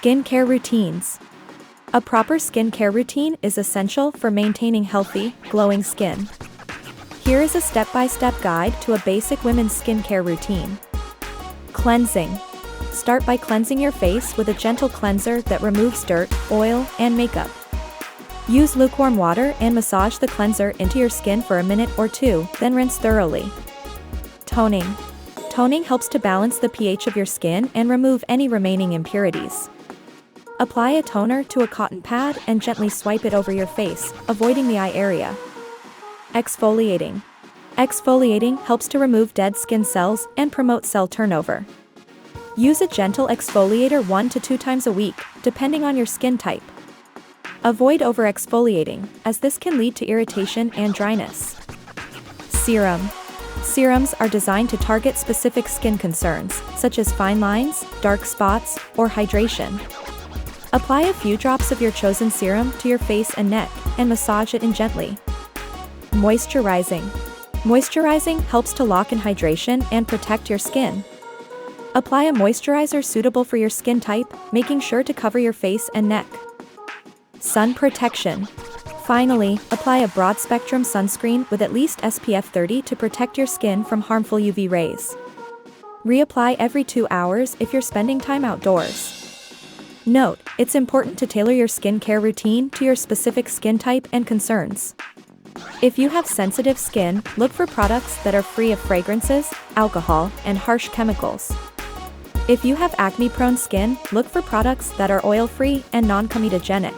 Skincare routines. A proper skincare routine is essential for maintaining healthy, glowing skin. Here is a step-by-step guide to a basic women's skincare routine. Cleansing. Start by cleansing your face with a gentle cleanser that removes dirt, oil, and makeup. Use lukewarm water and massage the cleanser into your skin for a minute or two, then rinse thoroughly. Toning. Toning helps to balance the pH of your skin and remove any remaining impurities. Apply a toner to a cotton pad and gently swipe it over your face, avoiding the eye area. Exfoliating. Exfoliating helps to remove dead skin cells and promote cell turnover. Use a gentle exfoliator 1 to 2 times a week, depending on your skin type. Avoid over-exfoliating, as this can lead to irritation and dryness. Serum. Serums are designed to target specific skin concerns, such as fine lines, dark spots, or hydration. Apply a few drops of your chosen serum to your face and neck, and massage it in gently. Moisturizing. Moisturizing helps to lock in hydration and protect your skin. Apply a moisturizer suitable for your skin type, making sure to cover your face and neck. Sun protection. Finally, apply a broad-spectrum sunscreen with at least SPF 30 to protect your skin from harmful UV rays. Reapply every 2 hours if you're spending time outdoors. Note, it's important to tailor your skincare routine to your specific skin type and concerns. If you have sensitive skin, look for products that are free of fragrances, alcohol, and harsh chemicals. If you have acne-prone skin, look for products that are oil-free and non-comedogenic.